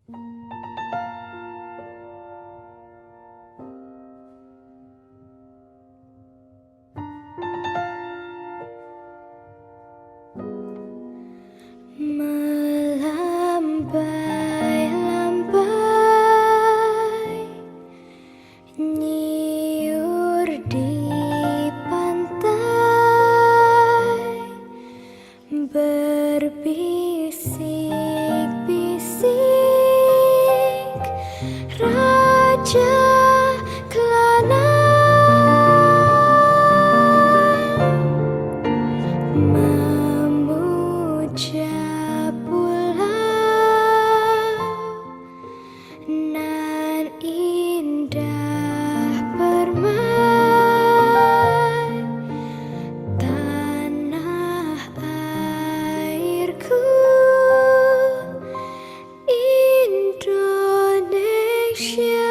Melambai-lambai nyiur di pantai, berbisik-bisik raja kelana, memuja pulau nan indah permai, tanah airku Indonesia.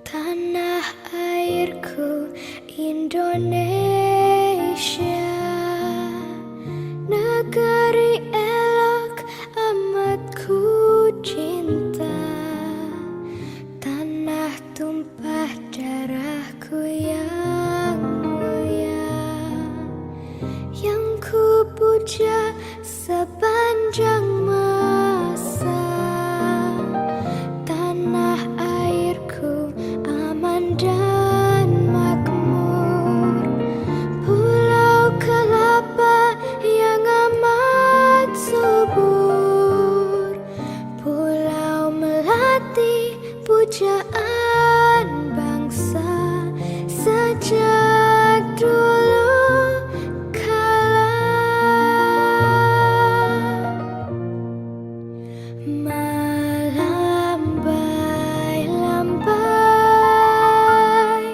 Tanah airku Indonesia, negeri elok amat ku cinta, tanah tumpah darahku yang mulia, yang ku puja sepanjang masa. Tanah airku aman dan makmur, pulau kelapa yang amat subur, pulau melati pujaan bangsa sejak dulu kala. Melambai-lambai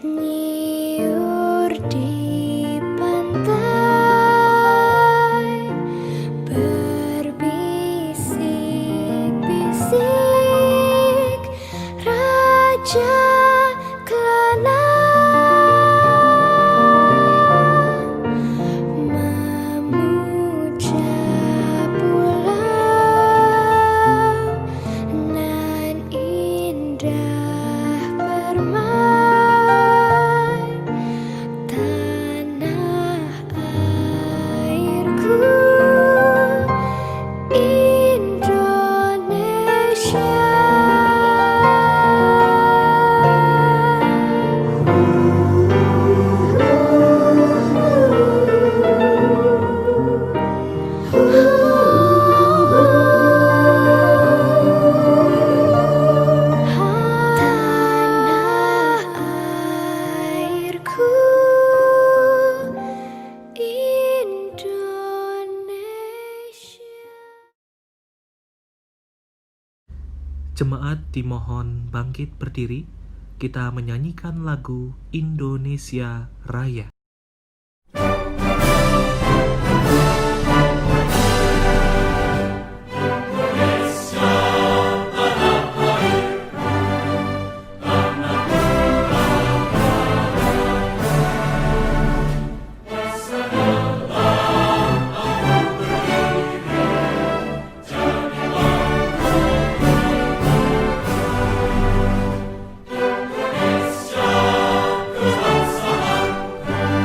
nyiur di pantai, berbisik-bisik raja kelana, memuja pulau nan indah permai, tanah airku Indonesia. Tanah airku Indonesia. Jemaat dimohon bangkit berdiri, kita menyanyikan lagu Indonesia Raya. Indonesia kebangsaan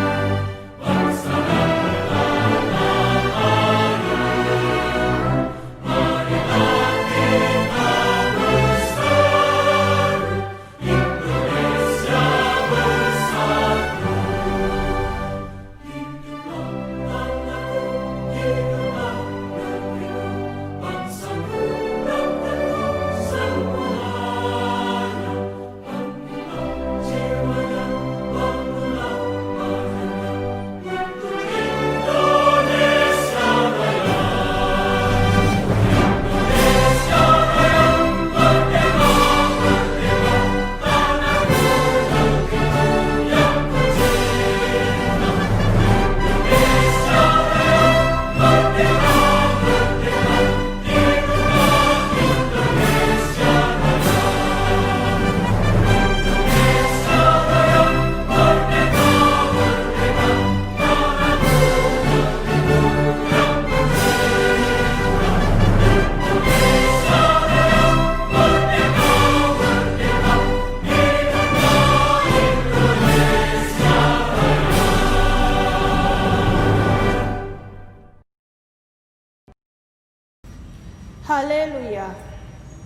Haleluya.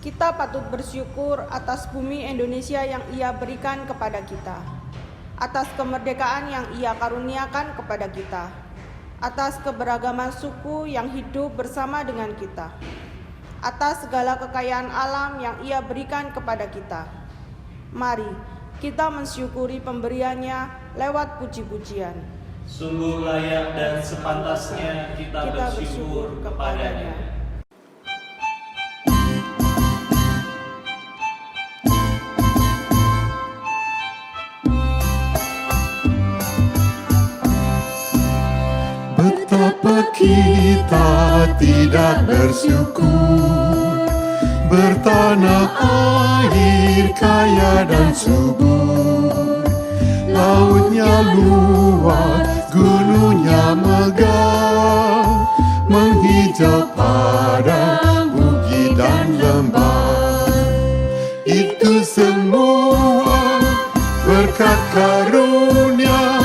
Kita patut bersyukur atas bumi Indonesia yang Ia berikan kepada kita, atas kemerdekaan yang Ia karuniakan kepada kita, atas keberagaman suku yang hidup bersama dengan kita, atas segala kekayaan alam yang Ia berikan kepada kita. Mari kita mensyukuri pemberiannya lewat puji-pujian. Sungguh layak dan sepantasnya kita bersyukur kepadanya. Betapa kita tidak bersyukur, bertanah air kaya dan subur, lautnya luas, gunungnya megah, menghijau padang bukit dan lembah. Itu semua berkat karunia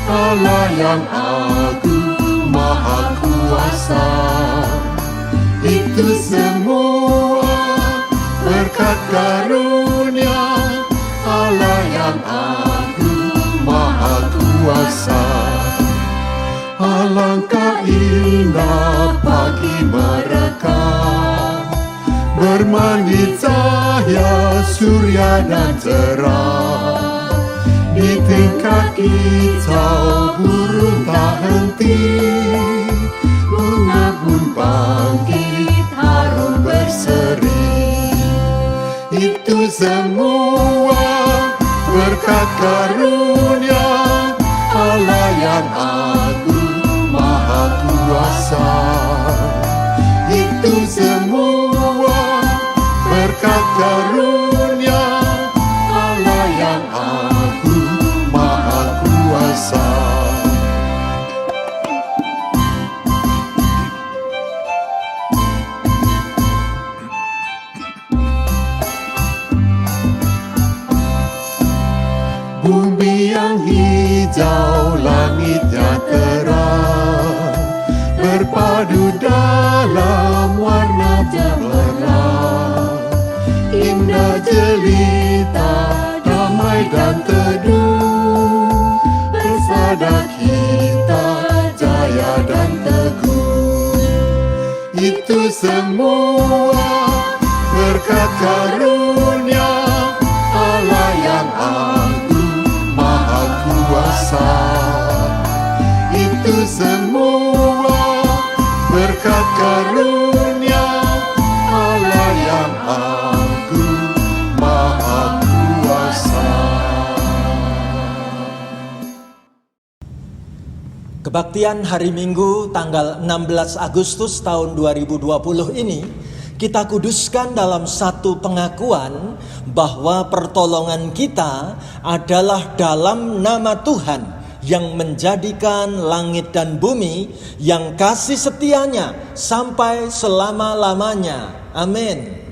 Allah yang agung maha kuasa. Itu semua berkat karunia Allah yang agung maha kuasa. Alangkah indah pagi mereka, bermandi cahaya surya dan cerah. Di tingkat kicau burung tak henti, bunga pun bangkit harum berseri. Itu semua berkat karunia Allah yang agung maha kuasa. Itu semua berkat karunia Allah yang agung maha kuasa. Bumi yang hijau, langitnya terang, berpadu dalam warna cemerlang. Indah jelita, damai dan teduh, bersada kita jaya dan teguh. Itu semua berkat karunia Allah yang agung maha kuasa. Itu semua berkat karunia Allah yang agung maha kuasa. Kebaktian hari Minggu tanggal 16 Agustus tahun 2020 ini kita kuduskan dalam satu pengakuan bahwa pertolongan kita adalah dalam nama Tuhan yang menjadikan langit dan bumi, yang kasih setianya sampai selama-lamanya. Amin.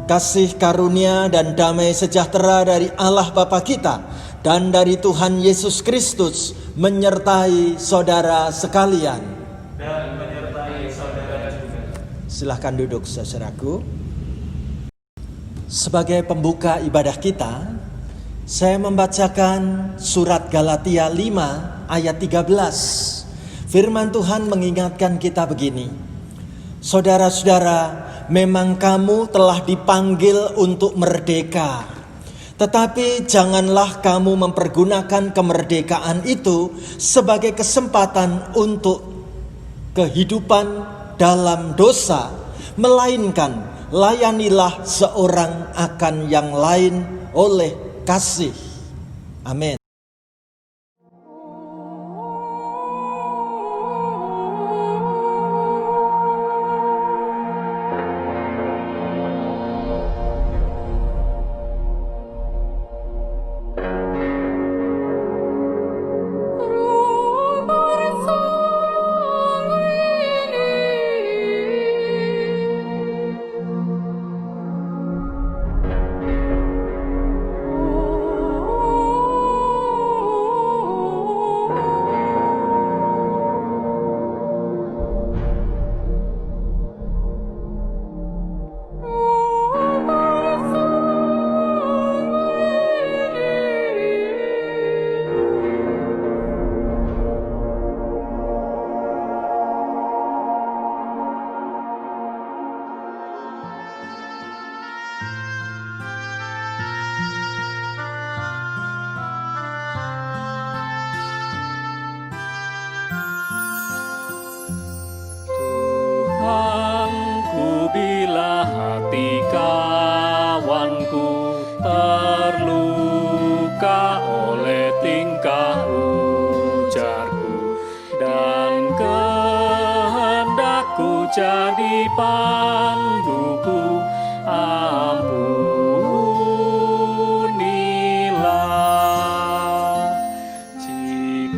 Kasih karunia dan damai sejahtera dari Allah Bapa kita dan dari Tuhan Yesus Kristus menyertai saudara sekalian. Dan menyertai saudara juga. Silahkan duduk saudaraku. Sebagai pembuka ibadah kita, saya membacakan surat Galatia 5 ayat 13. Firman Tuhan mengingatkan kita begini. Saudara-saudara, memang kamu telah dipanggil untuk merdeka. Tetapi janganlah kamu mempergunakan kemerdekaan itu sebagai kesempatan untuk kehidupan dalam dosa, melainkan layanilah seorang akan yang lain oleh kasih. Amin. jadi panduku, ampunilah. Jikalau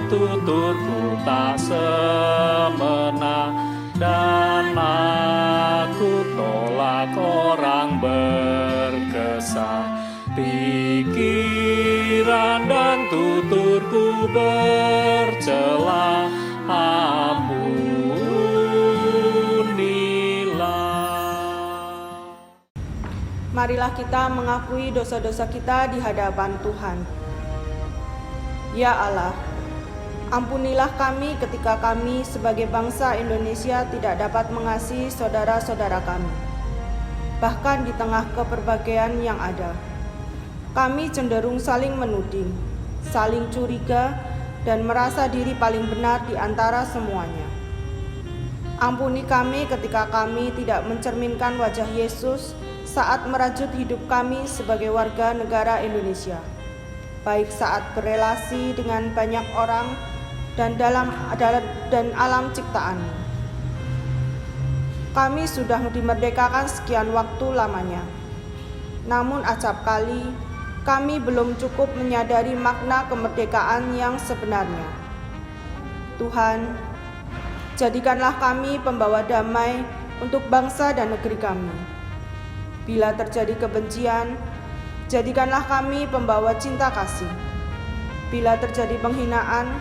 tuturku tak semena dan aku tolak orang berkesah, pikiran dan tuturku bercela, ampunilah. Marilah kita mengakui dosa-dosa kita di hadapan Tuhan. Ya Allah, ampunilah kami ketika kami sebagai bangsa Indonesia tidak dapat mengasihi saudara-saudara kami. Bahkan di tengah keberbagian yang ada, kami cenderung saling menuding, saling curiga, dan merasa diri paling benar di antara semuanya. Ampuni kami ketika kami tidak mencerminkan wajah Yesus saat merajut hidup kami sebagai warga negara Indonesia, baik saat berelasi dengan banyak orang dan alam ciptaan. Kami sudah dimerdekakan sekian waktu lamanya, namun acap kali kami belum cukup menyadari makna kemerdekaan yang sebenarnya. Tuhan, jadikanlah kami pembawa damai untuk bangsa dan negeri kami. Bila terjadi kebencian, jadikanlah kami pembawa cinta kasih. Bila terjadi penghinaan,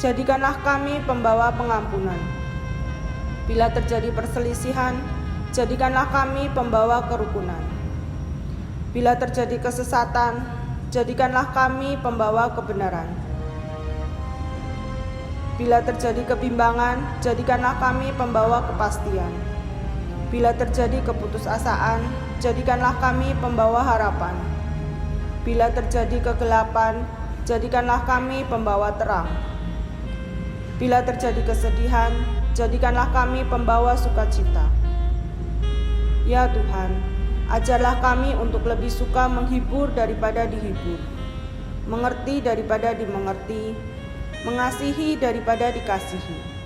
jadikanlah kami pembawa pengampunan. Bila terjadi perselisihan, jadikanlah kami pembawa kerukunan. Bila terjadi kesesatan, jadikanlah kami pembawa kebenaran. Bila terjadi kebimbangan, jadikanlah kami pembawa kepastian. Bila terjadi keputusasaan, jadikanlah kami pembawa harapan. Bila terjadi kegelapan, jadikanlah kami pembawa terang. Bila terjadi kesedihan, jadikanlah kami pembawa sukacita. Ya Tuhan, ajarlah kami untuk lebih suka menghibur daripada dihibur, mengerti daripada dimengerti, mengasihi daripada dikasihi.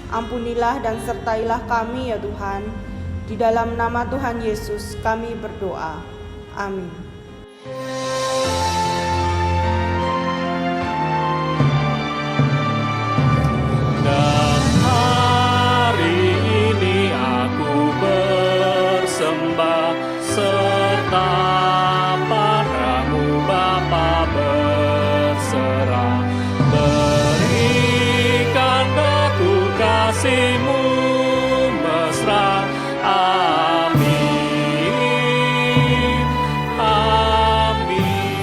Ampunilah dan sertailah kami ya Tuhan, di dalam nama Tuhan Yesus kami berdoa. Amin. Dan hari ini aku bersembah serta padamu Bapa berserah, berikan aku kasih-Mu mesra. Amin, amin.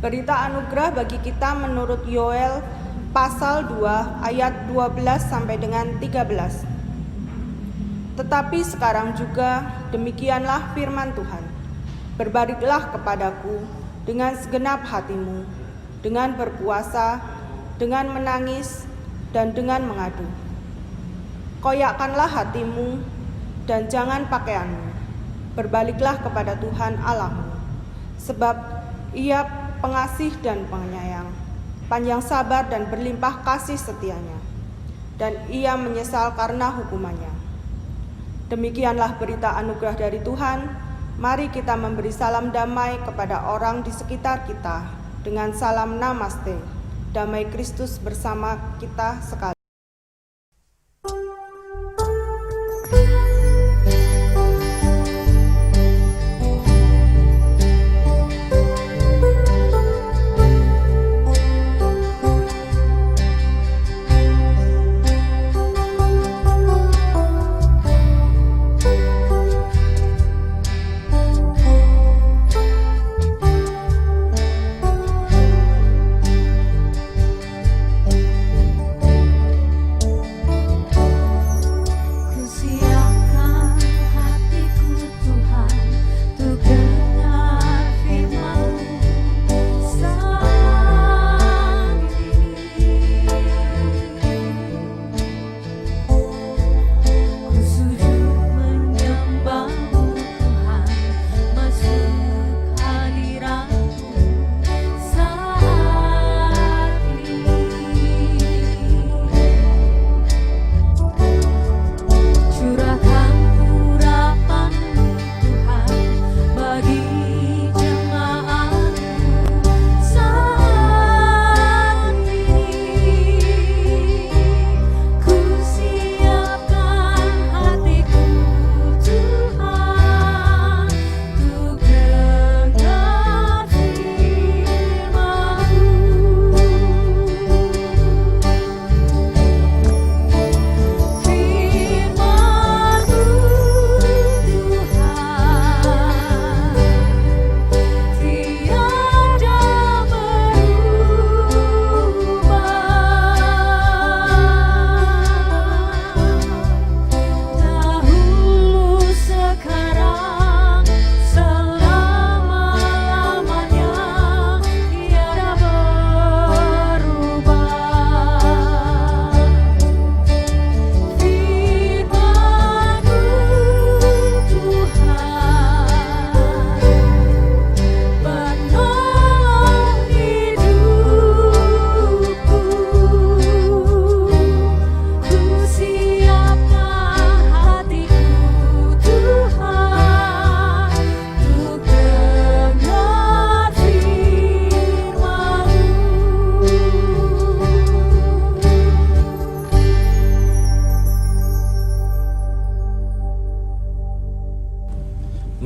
Berita anugerah bagi kita menurut Yoel pasal 2 ayat 12 sampai dengan 13. Tetapi sekarang juga demikianlah firman Tuhan. Berbaliklah kepadaku dengan segenap hatimu, dengan berpuasa, dengan menangis, dan dengan mengadu. Koyakkanlah hatimu dan jangan pakaianmu. Berbaliklah kepada Tuhan Allahmu, sebab Ia pengasih dan penyayang, panjang sabar dan berlimpah kasih setianya, dan Ia menyesal karena hukumannya. Demikianlah berita anugerah dari Tuhan. Mari kita memberi salam damai kepada orang di sekitar kita dengan salam namaste. Damai Kristus bersama kita sekali.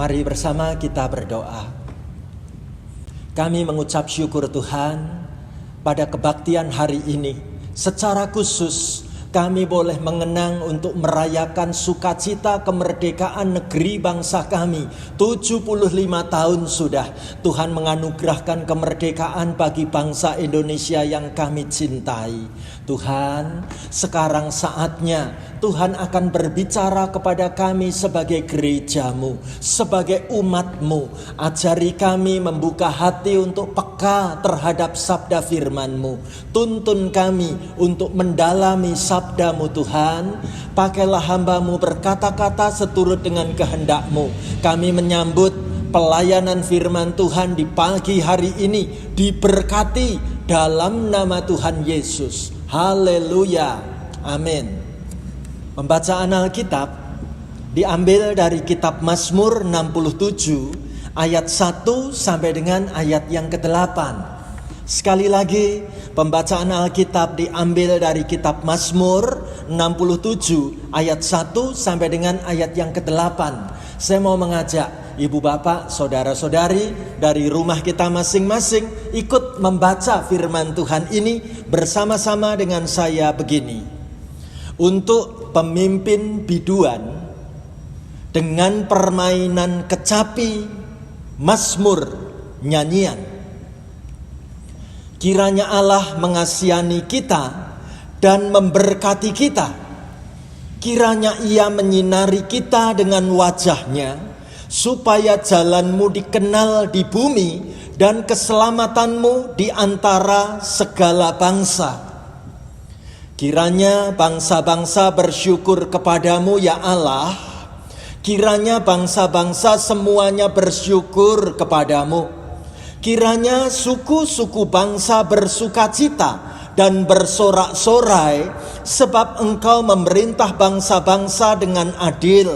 Mari bersama kita berdoa. Kami mengucap syukur Tuhan pada kebaktian hari ini. Secara khusus kami boleh mengenang untuk merayakan sukacita kemerdekaan negeri bangsa kami. 75 tahun sudah Tuhan menganugerahkan kemerdekaan bagi bangsa Indonesia yang kami cintai. Tuhan, sekarang saatnya Tuhan akan berbicara kepada kami sebagai gereja-Mu, sebagai umat-Mu. Ajari kami membuka hati untuk peka terhadap sabda firman-Mu. Tuntun kami untuk mendalami sabda-Mu Tuhan. Pakailah hamba-Mu berkata-kata seturut dengan kehendak-Mu. Kami menyambut pelayanan firman Tuhan di pagi hari ini. Diberkati dalam nama Tuhan Yesus. Haleluya. Amin. Pembacaan Alkitab diambil dari kitab Mazmur 67 ayat 1 sampai dengan ayat yang ke-8. Sekali lagi, pembacaan Alkitab diambil dari kitab Mazmur 67 ayat 1 sampai dengan ayat yang ke-8. Saya mau mengajak ibu bapak, saudara-saudari dari rumah kita masing-masing ikut membaca firman Tuhan ini bersama-sama dengan saya begini. Untuk pemimpin biduan dengan permainan kecapi, mazmur, nyanyian. Kiranya Allah mengasihani kita dan memberkati kita. Kiranya Ia menyinari kita dengan wajah-Nya, supaya jalan-Mu dikenal di bumi dan keselamatan-Mu di antara segala bangsa. Kiranya bangsa-bangsa bersyukur kepadamu ya Allah. Kiranya bangsa-bangsa semuanya bersyukur kepadamu. Kiranya suku-suku bangsa bersukacita dan bersorak-sorai, sebab Engkau memerintah bangsa-bangsa dengan adil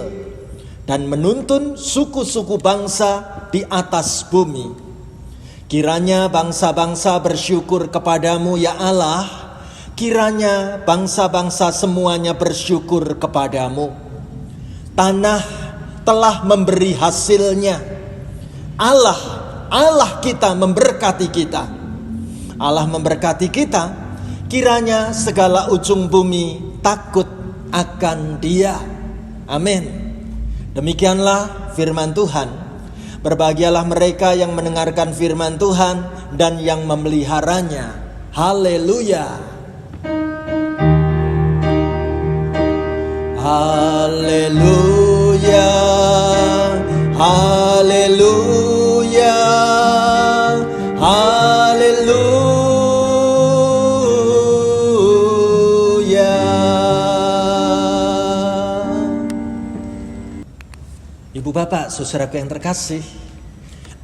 dan menuntun suku-suku bangsa di atas bumi. Kiranya bangsa-bangsa bersyukur kepadamu ya Allah. Kiranya bangsa-bangsa semuanya bersyukur kepadamu. Tanah telah memberi hasilnya. Allah kita memberkati kita. Allah memberkati kita. Kiranya segala ujung bumi takut akan Dia. Amin. Demikianlah firman Tuhan. Berbahagialah mereka yang mendengarkan firman Tuhan dan yang memeliharanya. Haleluya. Haleluya. Haleluya. Haleluya. Ibu bapak, saudaraku yang terkasih,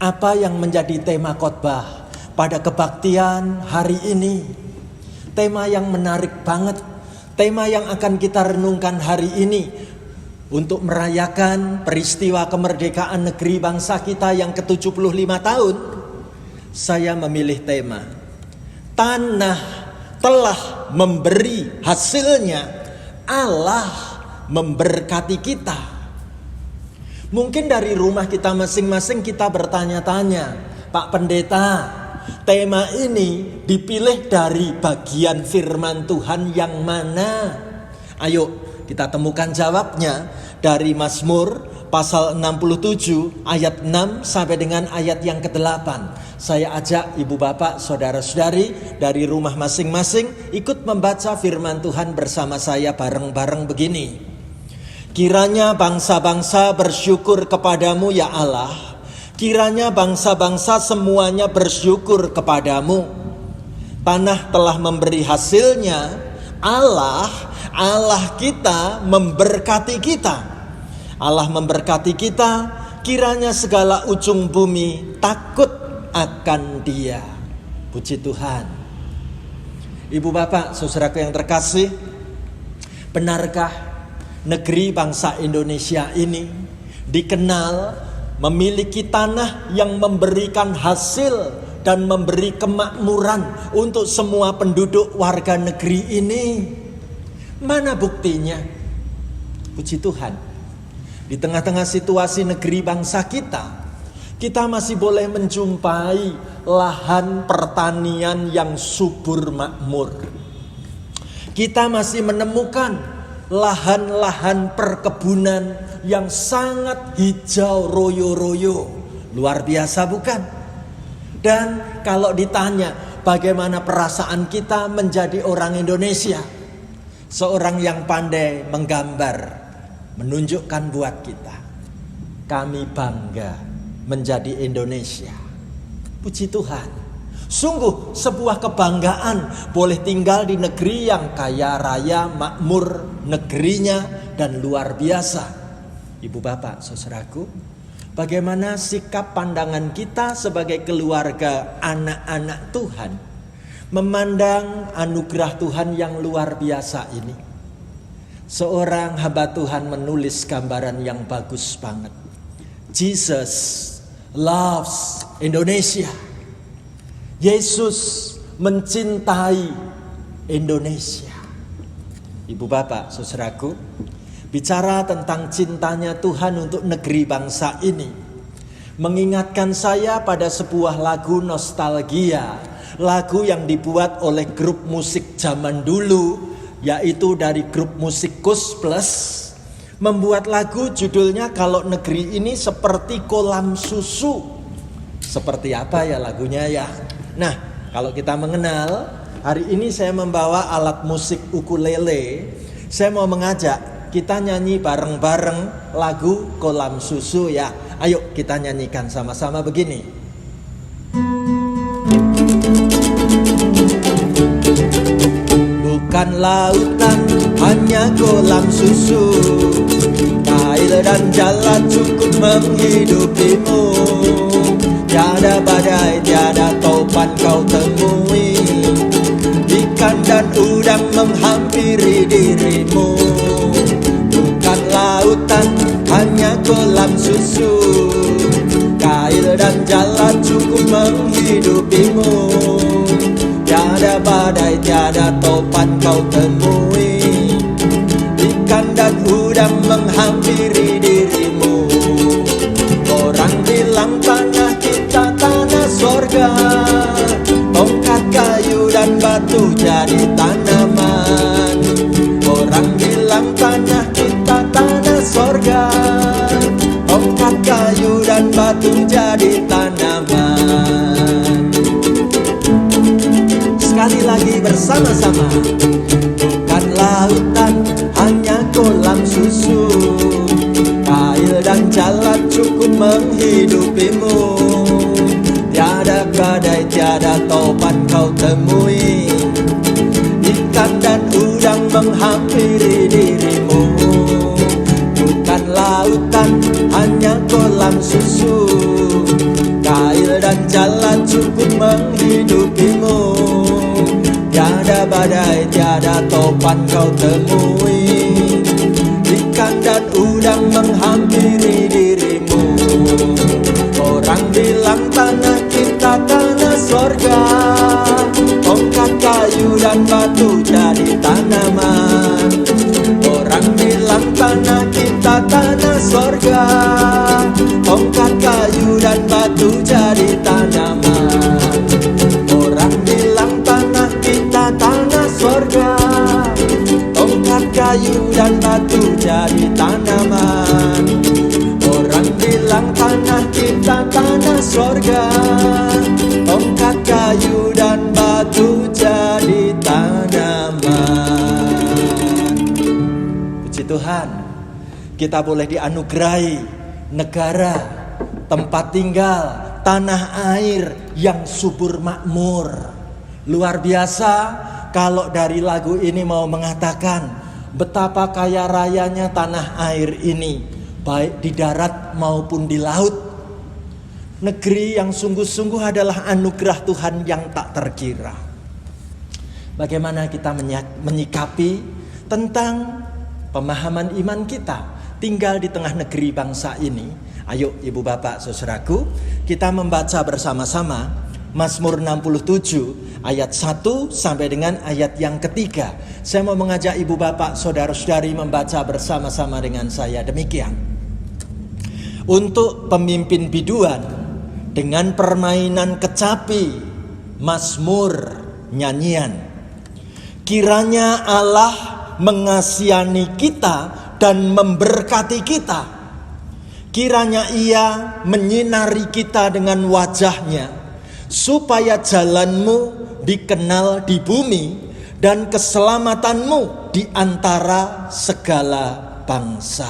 apa yang menjadi tema khotbah pada kebaktian hari ini? Tema yang menarik banget, tema yang akan kita renungkan hari ini untuk merayakan peristiwa kemerdekaan negeri bangsa kita yang ke-75 tahun. Saya memilih tema Tanah telah memberi hasilnya, Allah memberkati kita. Mungkin dari rumah kita masing-masing kita bertanya-tanya, Pak Pendeta, tema ini dipilih dari bagian firman Tuhan yang mana? Ayo kita temukan jawabnya dari Mazmur pasal 67 ayat 6 sampai dengan ayat yang ke-8. Saya ajak ibu bapak, saudara-saudari dari rumah masing-masing ikut membaca firman Tuhan bersama saya bareng-bareng begini. Kiranya bangsa-bangsa bersyukur kepadamu ya Allah. Kiranya bangsa-bangsa semuanya bersyukur kepadamu. Tanah telah memberi hasilnya. Allah kita memberkati kita. Allah memberkati kita. Kiranya segala ujung bumi takut akan Dia. Puji Tuhan. Ibu bapak, saudaraku yang terkasih, benarkah negeri bangsa Indonesia ini dikenal memiliki tanah yang memberikan hasil dan memberi kemakmuran untuk semua penduduk warga negeri ini? Mana buktinya? Puji Tuhan. Di tengah-tengah situasi negeri bangsa kita masih boleh menjumpai lahan pertanian yang subur makmur. Kita masih menemukan lahan-lahan perkebunan yang sangat hijau royo-royo. Luar biasa bukan? Dan kalau ditanya bagaimana perasaan kita menjadi orang Indonesia, seorang yang pandai menggambar, menunjukkan buat kita, kami bangga menjadi Indonesia. Puji Tuhan. Sungguh sebuah kebanggaan boleh tinggal di negeri yang kaya raya, makmur negerinya dan luar biasa. Ibu bapak, saudaraku, bagaimana sikap pandangan kita sebagai keluarga anak-anak Tuhan memandang anugerah Tuhan yang luar biasa ini? Seorang hamba Tuhan menulis gambaran yang bagus banget. Jesus loves Indonesia. Yesus mencintai Indonesia. Ibu bapak, saudaraku, bicara tentang cintanya Tuhan untuk negeri bangsa ini mengingatkan saya pada sebuah lagu nostalgia, lagu yang dibuat oleh grup musik zaman dulu, yaitu dari grup musik Kus Plus, membuat lagu judulnya Kalau Negeri Ini Seperti Kolam Susu. Seperti apa ya lagunya ya? Nah, kalau kita mengenal, hari ini saya membawa alat musik ukulele. Saya mau mengajak kita nyanyi bareng-bareng lagu Kolam Susu ya. Ayo kita nyanyikan sama-sama begini. Bukan lautan, hanya kolam susu. Air dan jala cukup menghidupimu. Tiada badai, tiada topan kau temui. Ikan dan udang menghampiri dirimu. Bukan lautan, hanya kolam susu. Air dan jala cukup menghidupimu. Tiada badai, tiada topan kau temui. Ikan dan udang menghampiri dirimu. Orang bilang tanah kita tanah sorga. Tongkat kayu dan batu jadi tanaman. Orang bilang tanah kita tanah sorga. Tongkat kayu dan batu jadi tanaman. Sekali lagi bersama-sama. Bukan lautan, hanya kolam susu. Air dan jala cukup menghidupimu. Tiada badai, tiada topan kau temui. Ikan dan udang menghampiri dirimu. Bukan lautan, hanya kolam susu. Air dan jala cukup menghidupimu. Tiada badai, tiada topan kau temui. Ikan dan udang menghampiri dirimu. Orang bilang tanah kita tanah sorga. Tongkat kayu dan batu jadi tanaman. Orang bilang tanah kita tanah sorga. Tongkat kayu dan batu jadi tanaman. Orang bilang tanah kita tanah sorga. Tongkat kayu dan batu jadi tanaman. Orang bilang tanah kita tanah sorga. Tongkat kayu dan batu jadi tanaman. Puji Tuhan, kita boleh dianugerahi negara, tempat tinggal, tanah air yang subur makmur. Luar biasa kalau dari lagu ini mau mengatakan betapa kaya rayanya tanah air ini, baik di darat maupun di laut. Negeri yang sungguh-sungguh adalah anugerah Tuhan yang tak terkira. Bagaimana kita menyikapi tentang pemahaman iman kita tinggal di tengah negeri bangsa ini? Ayo ibu bapak saudaraku, kita membaca bersama-sama Mazmur 67 ayat 1 sampai dengan ayat yang ketiga. Saya mau mengajak ibu bapak saudara-saudari membaca bersama-sama dengan saya demikian. Untuk pemimpin biduan dengan permainan kecapi, mazmur, nyanyian. Kiranya Allah mengasihani kita dan memberkati kita. Kiranya Ia menyinari kita dengan wajah-Nya, supaya jalanmu dikenal di bumi dan keselamatanmu di antara segala bangsa.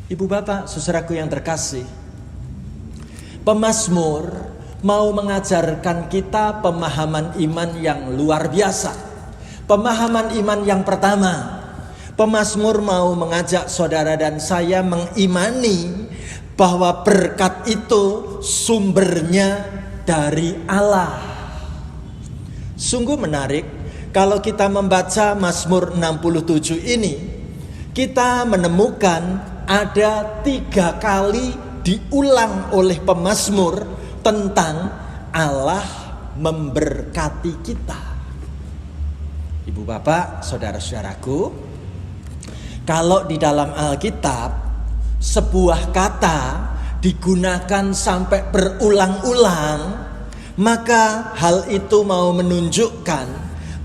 Ibu bapak, saudaraku yang terkasih, pemazmur mau mengajarkan kita pemahaman iman yang luar biasa. Pemahaman iman yang pertama, pemazmur mau mengajak saudara dan saya mengimani bahwa berkat itu sumbernya dari Allah. Sungguh menarik kalau kita membaca Mazmur 67 ini, kita menemukan ada 3 kali diulang oleh pemazmur tentang Allah memberkati kita. Ibu bapak, saudara-saudaraku, kalau di dalam Alkitab sebuah kata digunakan sampai berulang-ulang, maka hal itu mau menunjukkan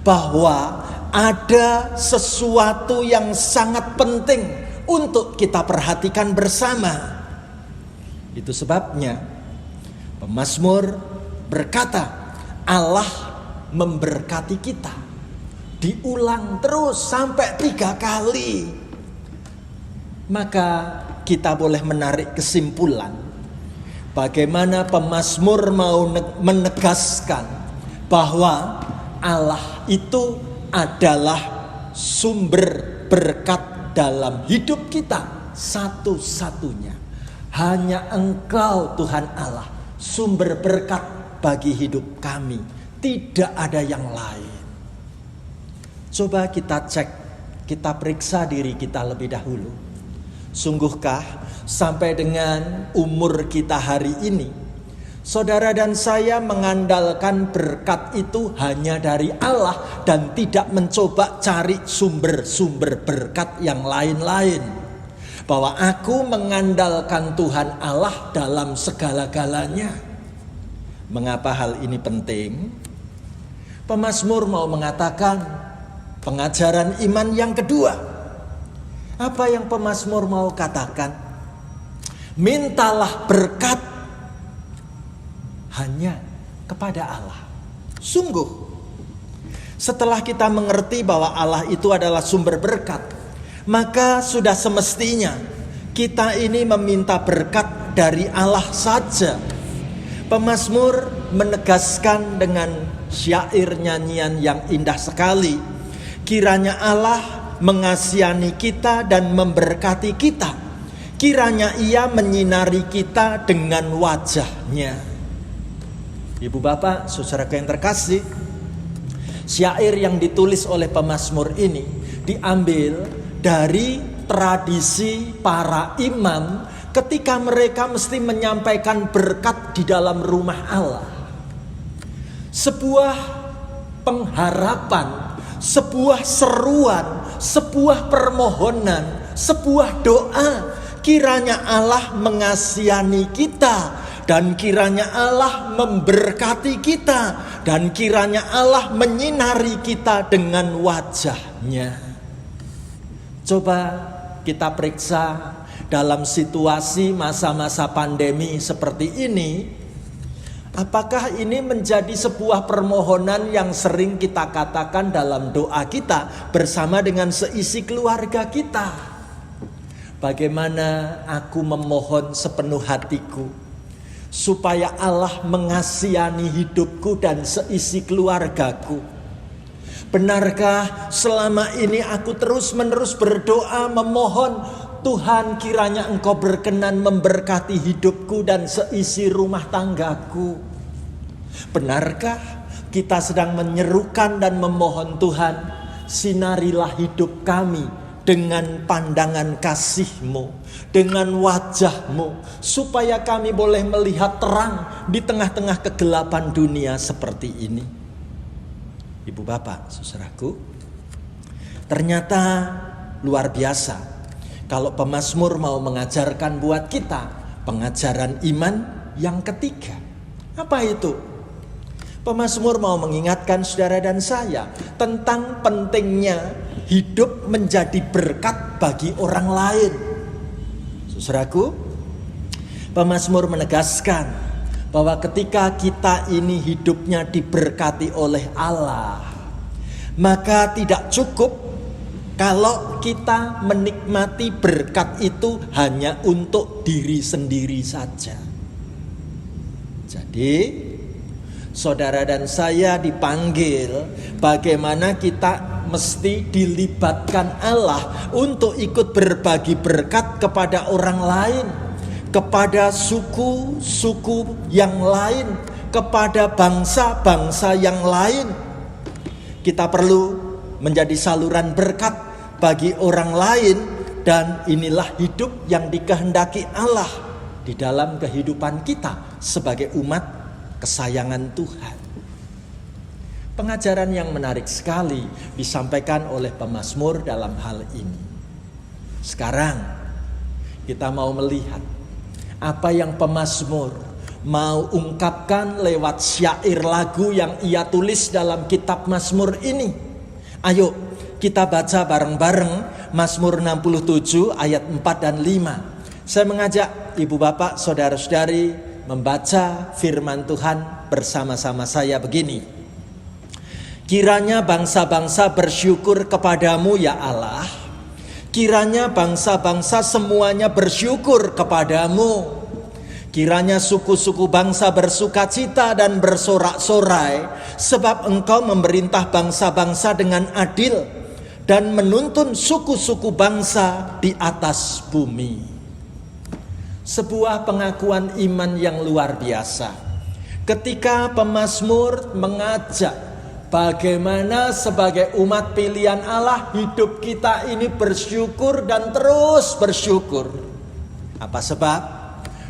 bahwa ada sesuatu yang sangat penting untuk kita perhatikan bersama. Itu sebabnya pemazmur berkata Allah memberkati kita. Diulang terus sampai 3 kali. Maka kita boleh menarik kesimpulan bagaimana pemazmur mau menegaskan bahwa Allah itu adalah sumber berkat dalam hidup kita satu-satunya. Hanya Engkau Tuhan Allah, sumber berkat bagi hidup kami. Tidak ada yang lain. Coba kita cek, kita periksa diri kita lebih dahulu. Sungguhkah sampai dengan umur kita hari ini, saudara dan saya mengandalkan berkat itu hanya dari Allah dan tidak mencoba cari sumber-sumber berkat yang lain-lain? Bahwa aku mengandalkan Tuhan Allah dalam segala-galanya. Mengapa hal ini penting? Pemazmur mau mengatakan pengajaran iman yang kedua. Apa yang pemazmur mau katakan? Mintalah berkat hanya kepada Allah. Sungguh, setelah kita mengerti bahwa Allah itu adalah sumber berkat, maka sudah semestinya kita ini meminta berkat dari Allah saja. Pemazmur menegaskan dengan syair nyanyian yang indah sekali. Kiranya Allah mengasihani kita dan memberkati kita. Kiranya Ia menyinari kita dengan wajah-Nya. Ibu bapak, saudara yang terkasih, syair yang ditulis oleh pemazmur ini diambil dari tradisi para imam ketika mereka mesti menyampaikan berkat di dalam rumah Allah. Sebuah pengharapan, sebuah seruan, sebuah permohonan, sebuah doa. Kiranya Allah mengasihani kita, dan kiranya Allah memberkati kita, dan kiranya Allah menyinari kita dengan wajah-Nya. Coba kita periksa dalam situasi masa-masa pandemi seperti ini, apakah ini menjadi sebuah permohonan yang sering kita katakan dalam doa kita bersama dengan seisi keluarga kita? Bagaimana aku memohon sepenuh hatiku supaya Allah mengasihani hidupku dan seisi keluargaku. Benarkah selama ini aku terus-menerus berdoa memohon, Tuhan kiranya Engkau berkenan memberkati hidupku dan seisi rumah tanggaku? Benarkah kita sedang menyerukan dan memohon, Tuhan, sinarilah hidup kami dengan pandangan kasih-Mu, dengan wajah-Mu, supaya kami boleh melihat terang di tengah-tengah kegelapan dunia seperti ini. Ibu bapak, saudaraku, ternyata luar biasa kalau pemazmur mau mengajarkan buat kita pengajaran iman yang ketiga. Apa itu? Pemazmur mau mengingatkan saudara dan saya tentang pentingnya hidup menjadi berkat bagi orang lain. Saudaraku, pemazmur menegaskan bahwa ketika kita ini hidupnya diberkati oleh Allah, maka tidak cukup kalau kita menikmati berkat itu hanya untuk diri sendiri saja. Jadi, saudara dan saya dipanggil bagaimana kita mesti dilibatkan Allah untuk ikut berbagi berkat kepada orang lain, kepada suku-suku yang lain, kepada bangsa-bangsa yang lain. Kita perlu menjadi saluran berkat bagi orang lain, dan inilah hidup yang dikehendaki Allah di dalam kehidupan kita sebagai umat kesayangan Tuhan. Pengajaran yang menarik sekali disampaikan oleh pemazmur dalam hal ini. Sekarang kita mau melihat apa yang pemazmur mau ungkapkan lewat syair lagu yang ia tulis dalam kitab Mazmur ini. Ayo kita baca bareng-bareng Mazmur 67 ayat 4 dan 5. Saya mengajak ibu bapak, saudara-saudari membaca firman Tuhan bersama-sama saya begini. Kiranya bangsa-bangsa bersyukur kepadamu ya Allah. Kiranya bangsa-bangsa semuanya bersyukur kepadamu. Kiranya suku-suku bangsa bersukacita dan bersorak-sorai, sebab engkau memerintah bangsa-bangsa dengan adil dan menuntun suku-suku bangsa di atas bumi. Sebuah pengakuan iman yang luar biasa ketika pemazmur mengajak bagaimana sebagai umat pilihan Allah hidup kita ini bersyukur dan terus bersyukur. Apa sebab?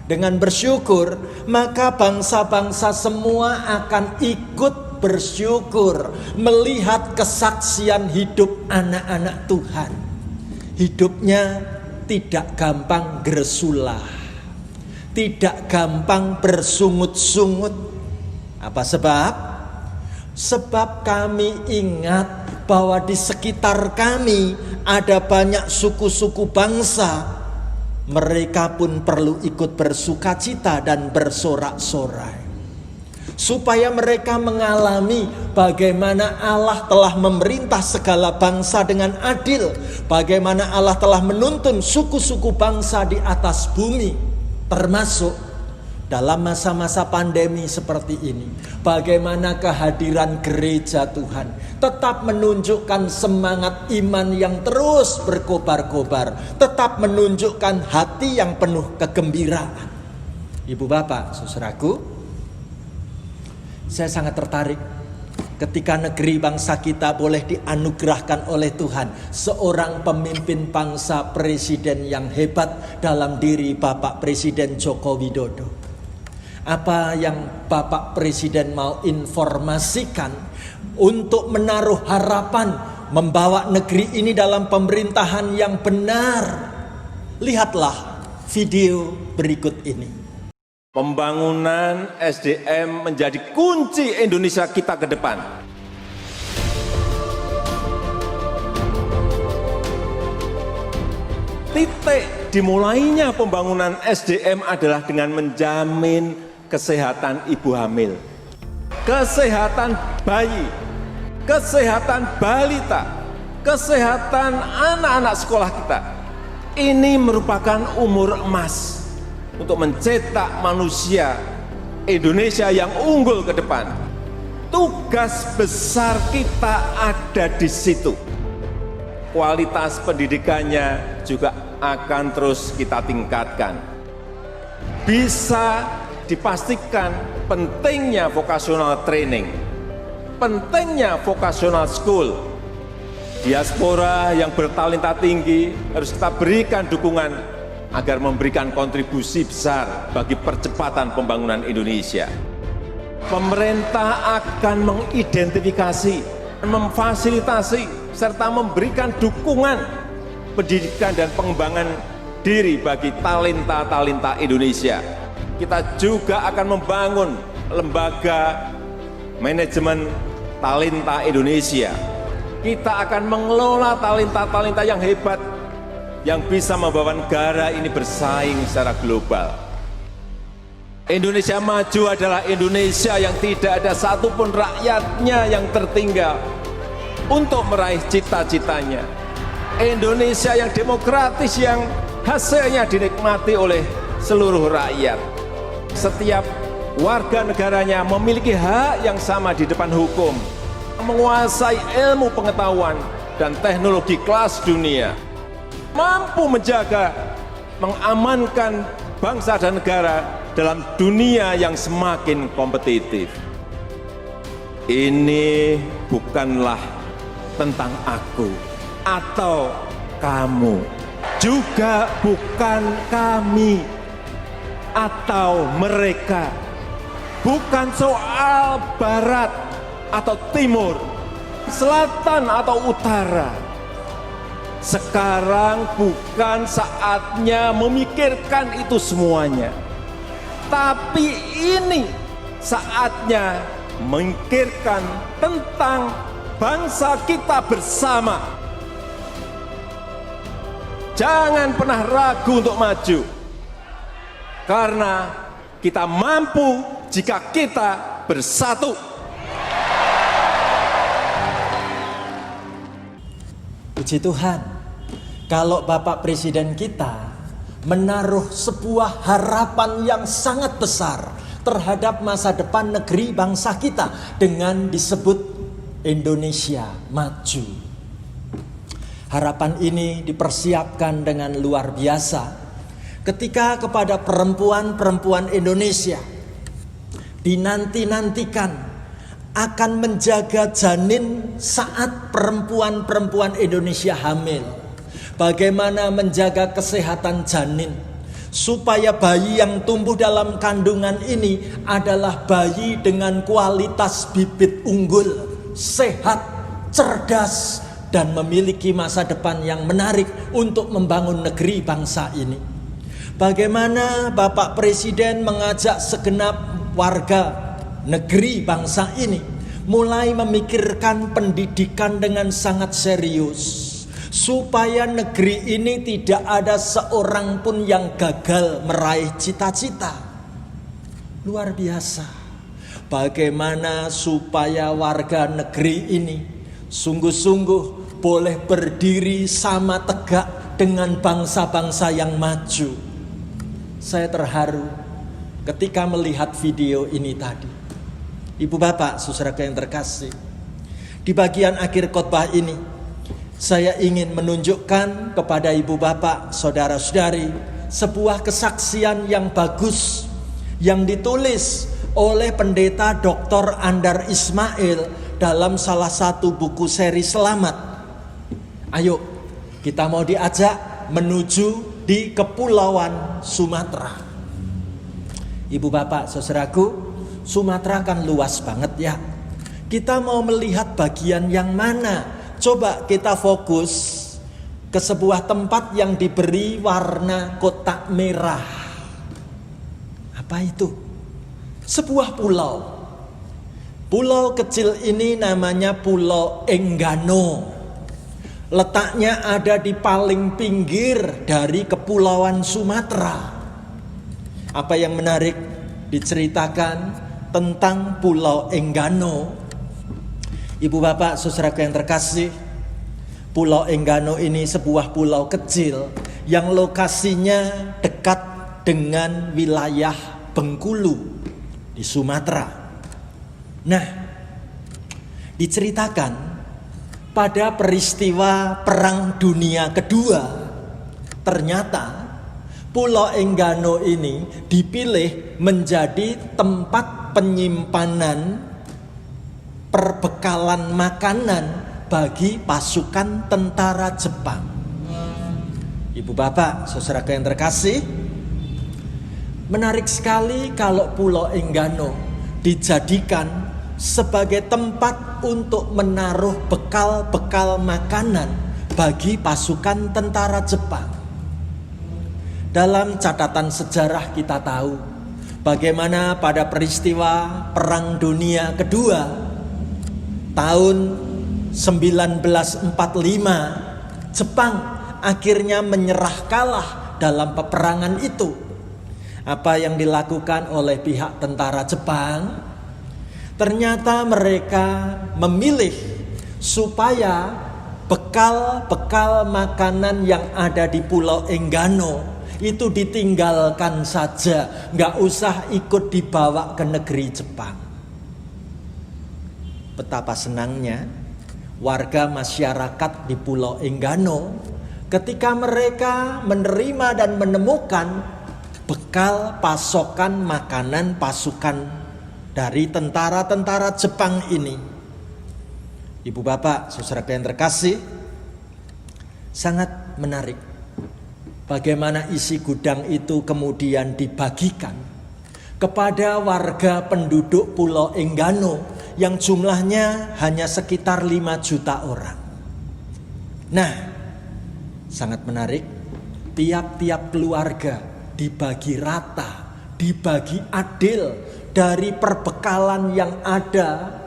Dengan bersyukur, maka bangsa-bangsa semua akan ikut bersyukur melihat kesaksian hidup anak-anak Tuhan. Hidupnya tidak gampang gersulah, tidak gampang bersungut-sungut. Apa sebab? Sebab kami ingat bahwa di sekitar kami ada banyak suku-suku bangsa. Mereka pun perlu ikut bersukacita dan bersorak-sorai, supaya mereka mengalami bagaimana Allah telah memerintah segala bangsa dengan adil, bagaimana Allah telah menuntun suku-suku bangsa di atas bumi, termasuk dalam masa-masa pandemi seperti ini, bagaimana kehadiran gereja Tuhan tetap menunjukkan semangat iman yang terus berkobar-kobar, tetap menunjukkan hati yang penuh kegembiraan. Ibu bapak, saudaraku, saya sangat tertarik ketika negeri bangsa kita boleh dianugerahkan oleh Tuhan seorang pemimpin bangsa, presiden yang hebat dalam diri Bapak Presiden Joko Widodo. Apa yang Bapak Presiden mau informasikan untuk menaruh harapan membawa negeri ini dalam pemerintahan yang benar? Lihatlah video berikut ini. Pembangunan SDM menjadi kunci Indonesia kita ke depan. Titik dimulainya pembangunan SDM adalah dengan menjamin kesehatan ibu hamil, kesehatan bayi, kesehatan balita, kesehatan anak-anak sekolah kita. Ini merupakan umur emas untuk mencetak manusia Indonesia yang unggul ke depan. Tugas besar kita ada di situ. Kualitas pendidikannya juga akan terus kita tingkatkan. Bisa dipastikan pentingnya vocational training, pentingnya vocational school. Diaspora yang bertalenta tinggi harus kita berikan dukungan agar memberikan kontribusi besar bagi percepatan pembangunan Indonesia. Pemerintah akan mengidentifikasi, memfasilitasi, serta memberikan dukungan pendidikan dan pengembangan diri bagi talenta-talenta Indonesia. Kita juga akan membangun lembaga manajemen talenta Indonesia. Kita akan mengelola talenta-talenta yang hebat yang bisa membawa negara ini bersaing secara global. Indonesia maju adalah Indonesia yang tidak ada satupun rakyatnya yang tertinggal untuk meraih cita-citanya. Indonesia yang demokratis yang hasilnya dinikmati oleh seluruh rakyat. Setiap warga negaranya memiliki hak yang sama di depan hukum, menguasai ilmu pengetahuan dan teknologi kelas dunia, mampu menjaga, mengamankan bangsa dan negara dalam dunia yang semakin kompetitif. Ini bukanlah tentang aku atau kamu, juga bukan kami atau mereka, bukan soal barat atau timur, selatan atau utara. Sekarang bukan saatnya memikirkan itu semuanya, tapi ini saatnya memikirkan tentang bangsa kita bersama. Jangan pernah ragu untuk maju, karena kita mampu jika kita bersatu. Puji Tuhan, kalau Bapak Presiden kita menaruh sebuah harapan yang sangat besar terhadap masa depan negeri bangsa kita dengan disebut Indonesia Maju. Harapan ini dipersiapkan dengan luar biasa ketika kepada perempuan-perempuan Indonesia dinanti-nantikan akan menjaga janin saat perempuan-perempuan Indonesia hamil. Bagaimana menjaga kesehatan janin supaya bayi yang tumbuh dalam kandungan ini adalah bayi dengan kualitas bibit unggul, sehat, cerdas, dan memiliki masa depan yang menarik untuk membangun negeri bangsa ini. Bagaimana Bapak Presiden mengajak segenap warga negeri bangsa ini mulai memikirkan pendidikan dengan sangat serius, supaya negeri ini tidak ada seorang pun yang gagal meraih cita-cita. Luar biasa. Bagaimana supaya warga negeri ini sungguh-sungguh boleh berdiri sama tegak dengan bangsa-bangsa yang maju. Saya terharu ketika melihat video ini tadi. Ibu bapak, saudaraku yang terkasih, di bagian akhir khotbah ini saya ingin menunjukkan kepada ibu bapak, saudara-saudari, sebuah kesaksian yang bagus yang ditulis oleh pendeta Dr. Andar Ismail dalam salah satu buku seri Selamat. Ayo, kita mau diajak menuju di Kepulauan Sumatera. Ibu bapak, saudaraku, Sumatera kan luas banget ya. Kita mau melihat bagian yang mana? Coba kita fokus ke sebuah tempat yang diberi warna kotak merah. Apa itu? Sebuah pulau. Pulau kecil ini namanya Pulau Enggano. Letaknya ada di paling pinggir dari Kepulauan Sumatera. Apa yang menarik diceritakan tentang Pulau Enggano? Ibu bapak, saudaraku yang terkasih, Pulau Enggano ini sebuah pulau kecil yang lokasinya dekat dengan wilayah Bengkulu di Sumatera. Nah, diceritakan pada peristiwa Perang Dunia Kedua, ternyata Pulau Enggano ini dipilih menjadi tempat penyimpanan perbekalan makanan bagi pasukan tentara Jepang. Ibu bapak, saudara yang terkasih, menarik sekali kalau Pulau Enggano dijadikan sebagai tempat untuk menaruh bekal-bekal makanan bagi pasukan tentara Jepang. Dalam catatan sejarah kita tahu bagaimana pada peristiwa Perang Dunia Kedua tahun 1945 Jepang akhirnya menyerah kalah dalam peperangan itu. Apa yang dilakukan oleh pihak tentara Jepang? Ternyata mereka memilih supaya bekal-bekal makanan yang ada di Pulau Enggano itu ditinggalkan saja, nggak usah ikut dibawa ke negeri Jepang. Betapa senangnya warga masyarakat di Pulau Enggano ketika mereka menerima dan menemukan bekal pasokan makanan pasukan dari tentara-tentara Jepang ini. Ibu bapak, saudara yang terkasih, sangat menarik bagaimana isi gudang itu kemudian dibagikan kepada warga penduduk Pulau Enggano yang jumlahnya hanya sekitar 5 juta orang. Nah, sangat menarik, tiap-tiap keluarga dibagi rata, dibagi adil dari perbekalan yang ada.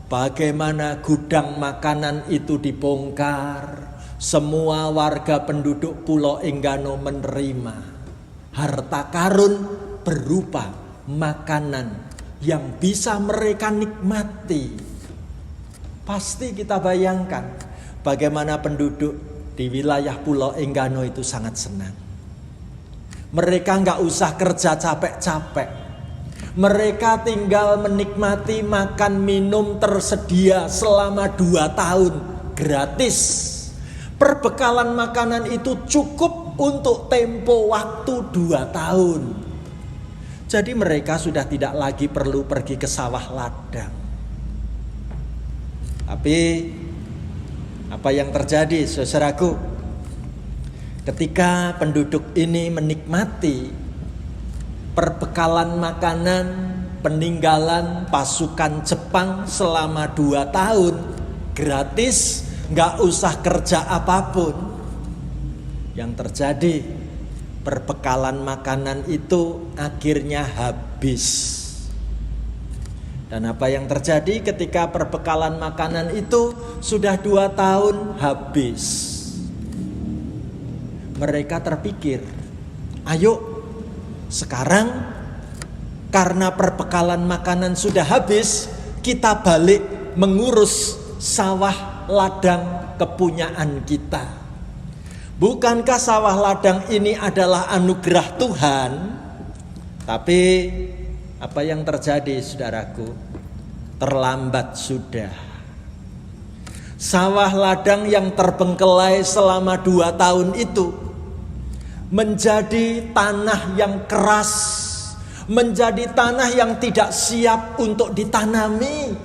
Bagaimana gudang makanan itu dibongkar, semua warga penduduk Pulau Enggano menerima harta karun berupa makanan yang bisa mereka nikmati. Pasti kita bayangkan bagaimana penduduk di wilayah Pulau Enggano itu sangat senang. Mereka nggak usah kerja capek-capek. Mereka tinggal menikmati makan minum tersedia selama 2 tahun gratis. Perbekalan makanan itu cukup untuk tempo waktu 2 tahun. Jadi mereka sudah tidak lagi perlu pergi ke sawah ladang. Tapi apa yang terjadi, saudaraku? Ketika penduduk ini menikmati perbekalan makanan peninggalan pasukan Jepang selama 2 tahun gratis, gak usah kerja apapun. Yang terjadi, perbekalan makanan itu akhirnya habis. Dan apa yang terjadi ketika perbekalan makanan itu sudah 2 tahun habis? Mereka terpikir, ayo sekarang karena perbekalan makanan sudah habis, kita balik mengurus sawah ladang kepunyaan kita. Bukankah sawah ladang ini adalah anugerah Tuhan? Tapi apa yang terjadi, saudaraku? Terlambat sudah. Sawah ladang yang terbengkelai selama 2 tahun itu menjadi tanah yang keras, menjadi tanah yang tidak siap untuk ditanami.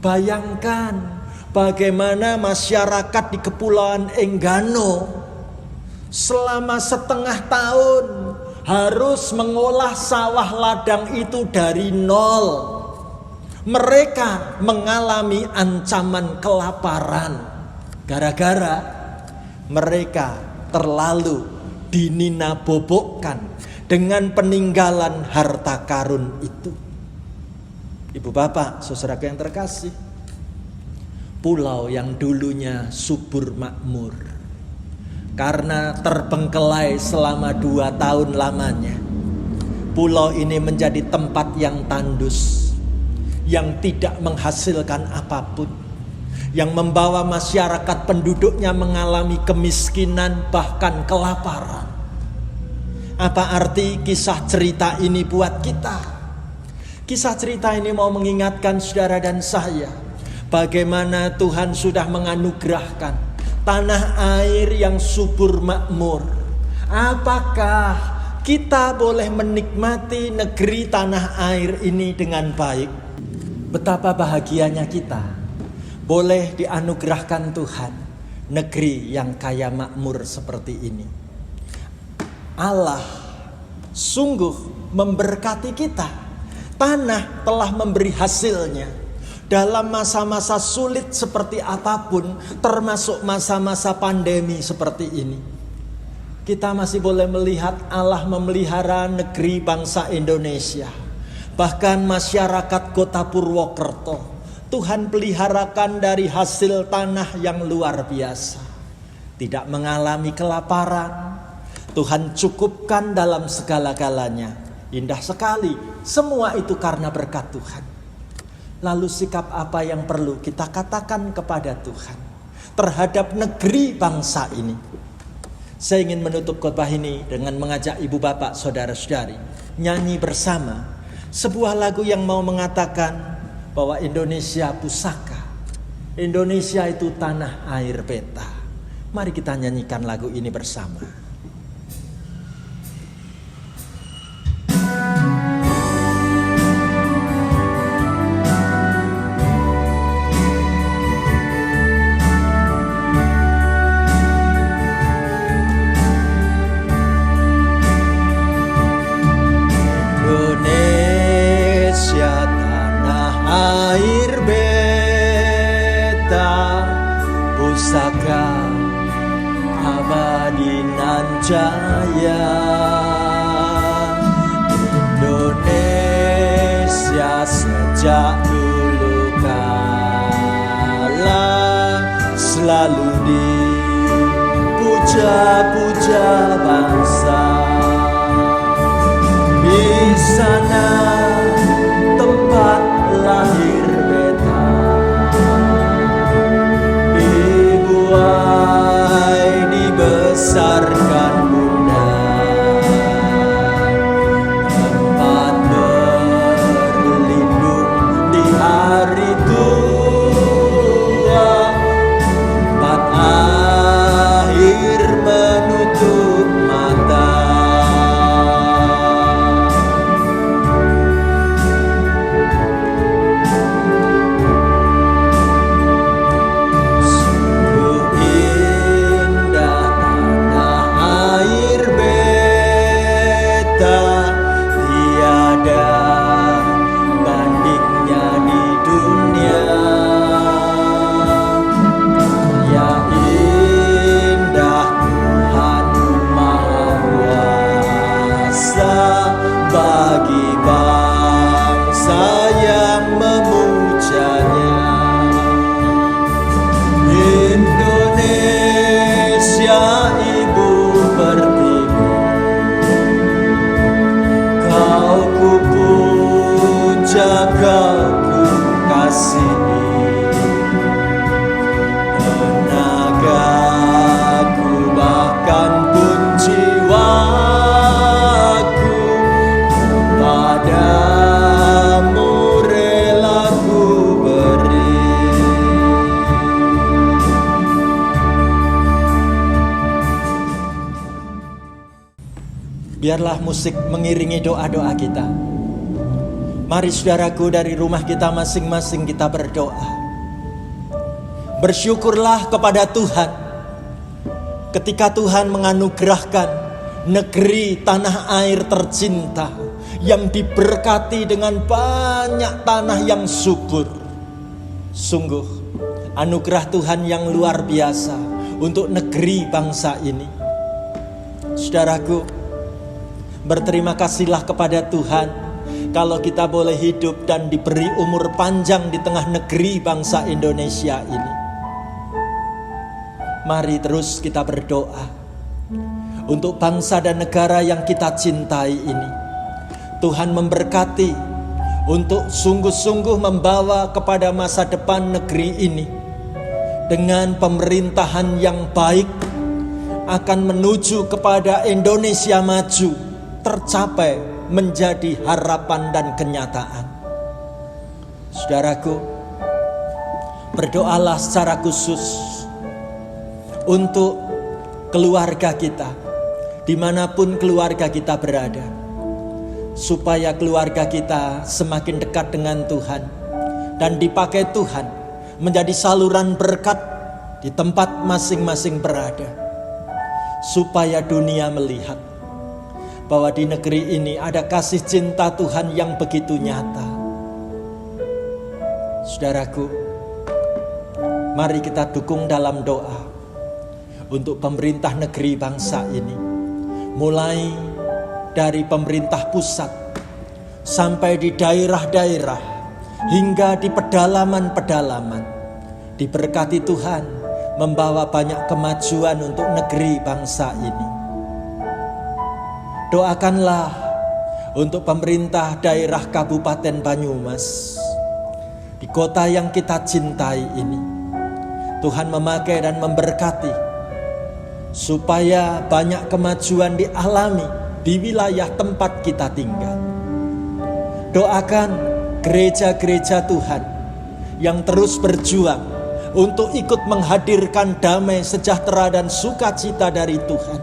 Bayangkan bagaimana masyarakat di Kepulauan Enggano selama setengah tahun harus mengolah sawah ladang itu dari nol. Mereka mengalami ancaman kelaparan gara-gara mereka terlalu dininabobokkan dengan peninggalan harta karun itu. Ibu bapak, saudara yang terkasih, pulau yang dulunya subur makmur karena terbengkelai selama 2 tahun lamanya, pulau ini menjadi tempat yang tandus, yang tidak menghasilkan apapun, yang membawa masyarakat penduduknya mengalami kemiskinan bahkan kelaparan. Apa arti kisah cerita ini buat kita? Kisah cerita ini mau mengingatkan saudara dan saya bagaimana Tuhan sudah menganugerahkan tanah air yang subur makmur. Apakah kita boleh menikmati negeri tanah air ini dengan baik? Betapa bahagianya kita boleh dianugerahkan Tuhan negeri yang kaya makmur seperti ini. Allah sungguh memberkati kita. Tanah telah memberi hasilnya. dalam masa-masa sulit seperti apapun, termasuk masa-masa pandemi seperti ini, kita masih boleh melihat Allah memelihara negeri bangsa Indonesia. Bahkan masyarakat kota Purwokerto, Tuhan peliharakan dari hasil tanah yang luar biasa. Tidak mengalami kelaparan, Tuhan cukupkan dalam segala-galanya. Indah sekali, semua itu karena berkat Tuhan. Lalu sikap apa yang perlu kita katakan kepada Tuhan terhadap negeri bangsa ini? Saya ingin menutup khotbah ini dengan mengajak ibu bapak, saudara-saudari nyanyi bersama sebuah lagu yang mau mengatakan bahwa Indonesia pusaka, Indonesia itu tanah air beta. Mari kita nyanyikan lagu ini bersama. Pusaka abadi nan jaya, Indonesia sejak dulu kala selalu dipuja-puja bangsa. Di sana tempat lahir beta, dibesarkan bunda, tempat berlindung di hari tua, tempat akhir menutup mata. Bagi bangsa yang memujanya, Indonesia ibu pertiwi, kau ku puja, kau ku kasihi, tenagaku bahkan pun jiwaku padamu rela ku beri. Biarlah musik mengiringi doa-doa kita. Mari saudaraku, dari rumah kita masing-masing kita berdoa. Bersyukurlah kepada Tuhan ketika Tuhan menganugerahkan negeri tanah air tercinta yang diberkati dengan banyak tanah yang subur. Sungguh anugerah Tuhan yang luar biasa untuk negeri bangsa ini. Saudaraku, berterima kasihlah kepada Tuhan kalau kita boleh hidup dan diberi umur panjang di tengah negeri bangsa Indonesia ini. Mari terus kita berdoa untuk bangsa dan negara yang kita cintai ini. Tuhan memberkati untuk sungguh-sungguh membawa kepada masa depan negeri ini dengan pemerintahan yang baik, akan menuju kepada Indonesia maju, tercapai menjadi harapan dan kenyataan. Saudaraku, berdoalah secara khusus untuk keluarga kita, dimanapun keluarga kita berada, supaya keluarga kita semakin dekat dengan Tuhan dan dipakai Tuhan menjadi saluran berkat di tempat masing-masing berada, supaya dunia melihat bahwa di negeri ini ada kasih cinta Tuhan yang begitu nyata. Saudaraku, mari kita dukung dalam doa untuk pemerintah negeri bangsa ini, mulai dari pemerintah pusat sampai di daerah-daerah hingga di pedalaman-pedalaman. Diberkati Tuhan membawa banyak kemajuan untuk negeri bangsa ini. Doakanlah untuk pemerintah daerah Kabupaten Banyumas, di kota yang kita cintai ini. Tuhan memakai dan memberkati supaya banyak kemajuan dialami di wilayah tempat kita tinggal. Doakan gereja-gereja Tuhan yang terus berjuang untuk ikut menghadirkan damai, sejahtera, dan sukacita dari Tuhan.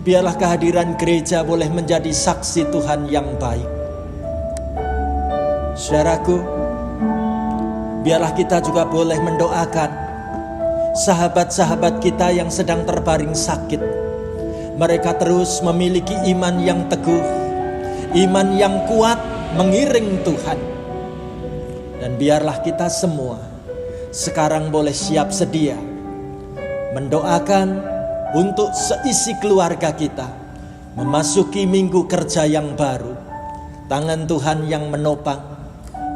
Biarlah kehadiran gereja boleh menjadi saksi Tuhan yang baik. Saudaraku, biarlah kita juga boleh mendoakan sahabat-sahabat kita yang sedang terbaring sakit. Mereka terus memiliki iman yang teguh, iman yang kuat mengiring Tuhan. Dan biarlah kita semua sekarang boleh siap sedia mendoakan untuk seisi keluarga kita memasuki minggu kerja yang baru. Tangan Tuhan yang menopang,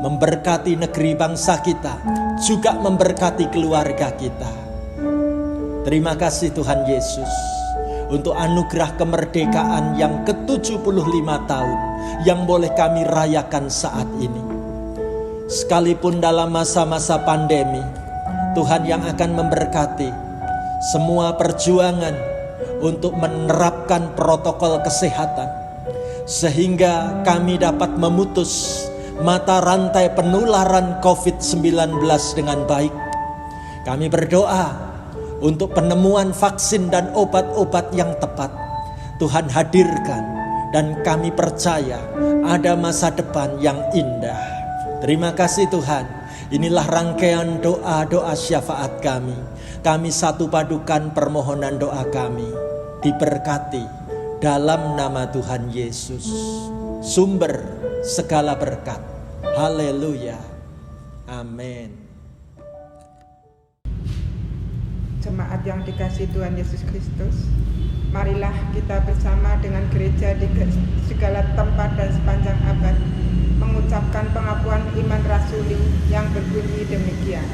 memberkati negeri bangsa kita, juga memberkati keluarga kita. Terima kasih Tuhan Yesus untuk anugerah kemerdekaan yang ke-75 tahun yang boleh kami rayakan saat ini. Sekalipun dalam masa-masa pandemi, Tuhan yang akan memberkati semua perjuangan untuk menerapkan protokol kesehatan, sehingga kami dapat memutus mata rantai penularan COVID-19 dengan baik. Kami berdoa untuk penemuan vaksin dan obat-obat yang tepat Tuhan hadirkan, dan kami percaya ada masa depan yang indah. Terima kasih Tuhan. Inilah rangkaian doa-doa syafaat kami. Kami satu padukan permohonan doa kami. Diberkati dalam nama Tuhan Yesus, sumber segala berkat. Haleluya. Amin. Jemaat yang dikasihi Tuhan Yesus Kristus, marilah kita bersama dengan gereja di segala tempat dan sepanjang abad mengucapkan pengakuan iman rasuli yang berbunyi demikian.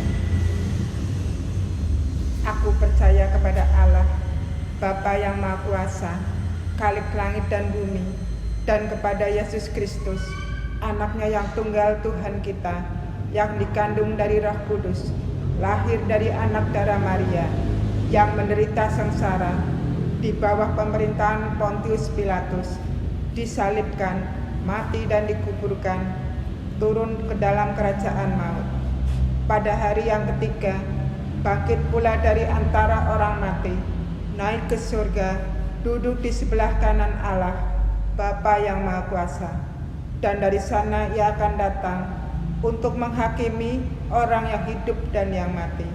Aku percaya kepada Allah, Bapa yang Maha Kuasa, Khalik langit dan bumi, dan kepada Yesus Kristus, Anaknya yang tunggal Tuhan kita, yang dikandung dari Roh Kudus, lahir dari anak darah Maria, yang menderita sengsara di bawah pemerintahan Pontius Pilatus, disalibkan, mati dan dikuburkan, turun ke dalam kerajaan maut. Pada hari yang ketiga, bangkit pula dari antara orang mati, naik ke surga, duduk di sebelah kanan Allah, Bapa yang Maha Kuasa. Dan dari sana ia akan datang untuk menghakimi orang yang hidup dan yang mati.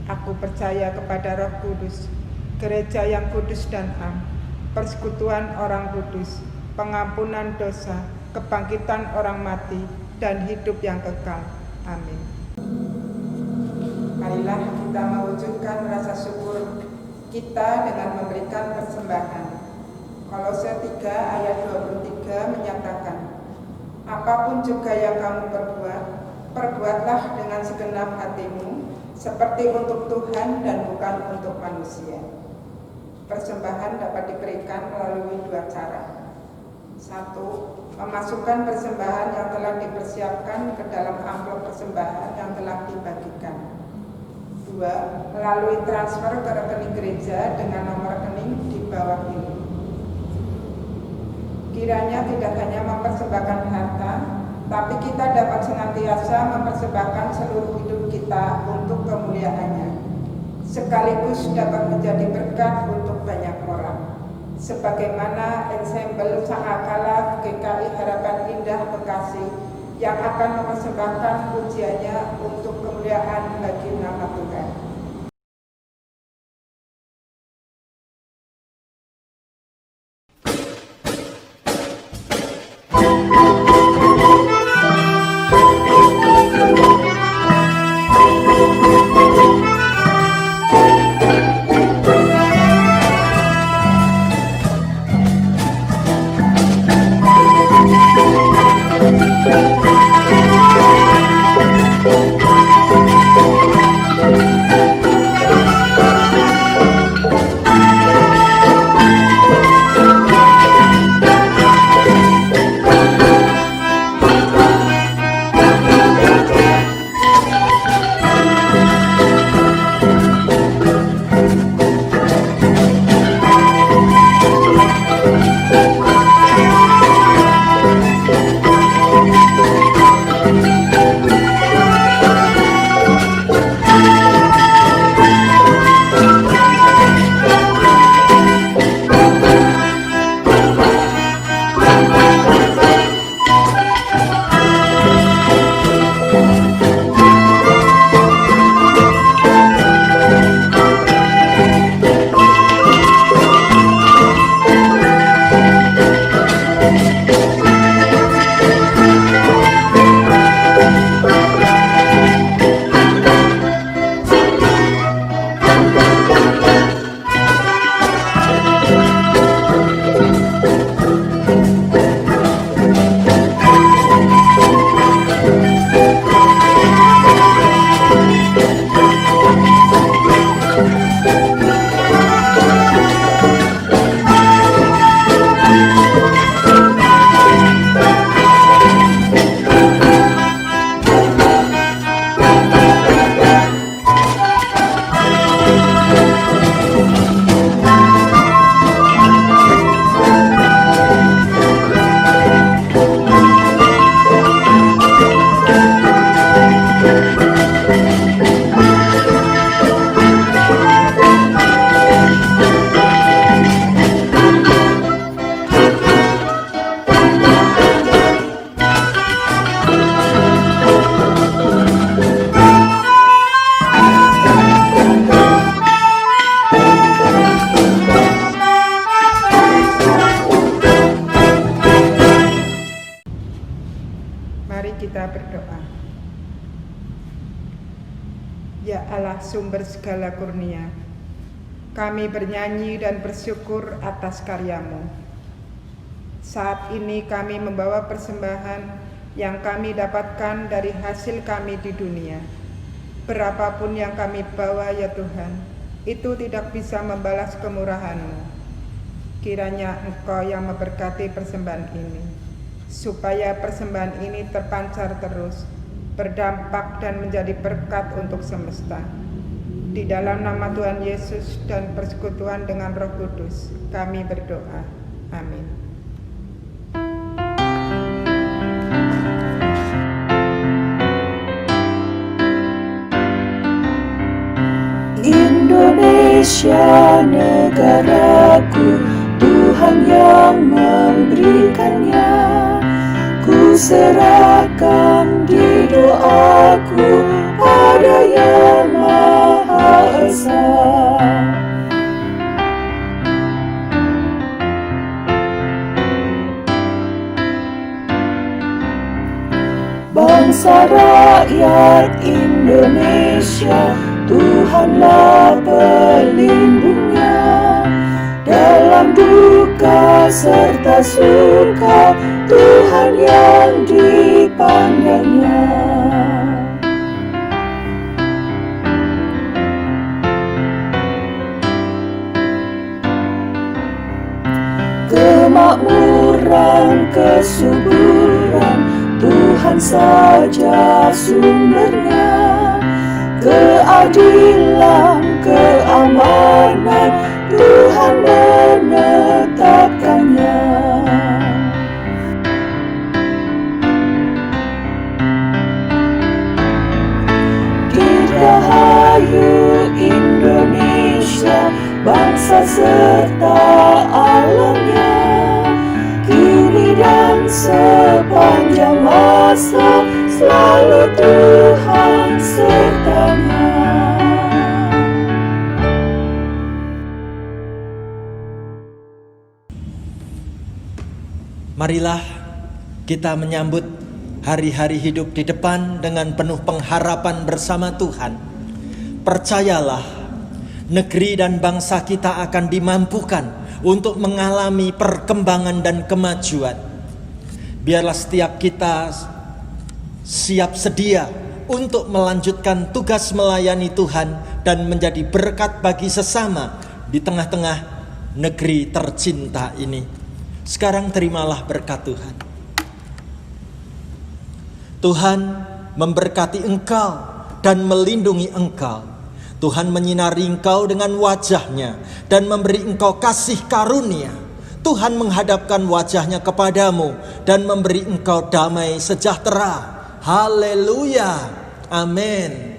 Aku percaya kepada Roh Kudus, gereja yang kudus dan am, persekutuan orang kudus, pengampunan dosa, kebangkitan orang mati, dan hidup yang kekal. Amin. Marilah kita mewujudkan rasa syukur kita dengan memberikan persembahan. Kolose 3 ayat 23 menyatakan, apapun juga yang kamu perbuat, perbuatlah dengan segenap hatimu, seperti untuk Tuhan dan bukan untuk manusia. Persembahan dapat diberikan melalui dua cara. 1. Memasukkan persembahan yang telah dipersiapkan ke dalam amplop persembahan yang telah dibagikan. 2. Melalui transfer ke rekening gereja dengan nomor rekening di bawah ini. Kiranya tidak hanya mempersembahkan harta, tapi kita dapat senantiasa mempersembahkan seluruh hidup kita untuk kemuliaan-Nya, sekaligus dapat menjadi berkat untuk banyak orang. Sebagaimana ensembel Sangakala GKI Harapan Indah Bekasi yang akan mempersembahkan pujiannya untuk kemuliaan bagi nama Tuhan. ya Allah sumber segala kurnia. Kami bernyanyi dan bersyukur atas karya-Mu. Saat ini kami membawa persembahan yang kami dapatkan dari hasil kami di dunia. Berapapun yang kami bawa ya Tuhan, itu tidak bisa membalas kemurahan-Mu. Kiranya Engkau yang memberkati persembahan ini, supaya persembahan ini terpancar terus, berdampak dan menjadi berkat untuk semesta. Di dalam nama Tuhan Yesus dan persekutuan dengan Roh Kudus, kami berdoa. Amin. Indonesia negaraku, Tuhan yang memberikannya. Ku serahkan di doaku pada Yang Maha Esa. Bangsa rakyat Indonesia, Tuhanlah pelindungnya. Dalam duka serta suka, Tuhan yang dipandangnya. Kemakmuran, kesuburan, Tuhan saja sumbernya. Keadilan, keamanan, Tuhan menetapkannya. Dirgahayu Indonesia, bangsa serta alamnya, kini dan sepanjang masa, selalu Tuhan sertanya. Marilah kita menyambut hari-hari hidup di depan dengan penuh pengharapan bersama Tuhan. Percayalah, negeri dan bangsa kita akan dimampukan untuk mengalami perkembangan dan kemajuan. Biarlah setiap kita siap sedia untuk melanjutkan tugas melayani Tuhan dan menjadi berkat bagi sesama di tengah-tengah negeri tercinta ini. Sekarang terimalah berkat Tuhan. Tuhan memberkati engkau dan melindungi engkau. Tuhan menyinari engkau dengan wajah-Nya dan memberi engkau kasih karunia. Tuhan menghadapkan wajah-Nya kepadamu dan memberi engkau damai sejahtera. Haleluya. Amin.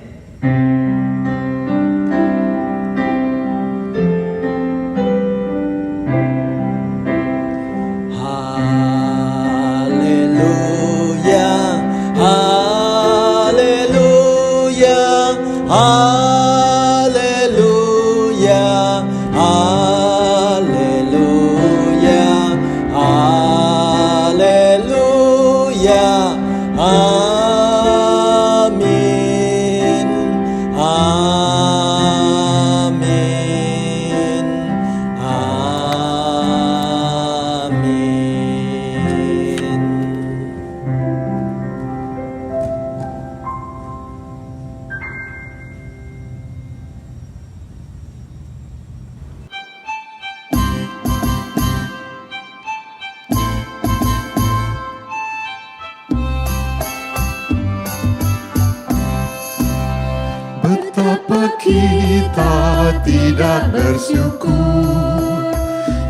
Betapa kita tidak bersyukur,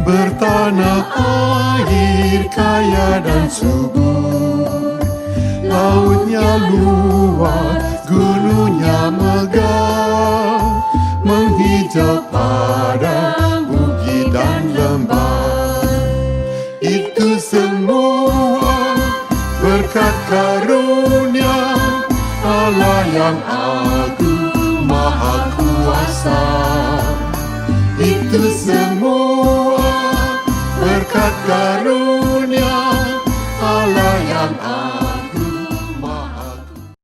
bertanah air kaya dan subur, lautnya luas, gunungnya megah, menghijau padang bukit dan lembah. Itu semua berkat karunia Allah yang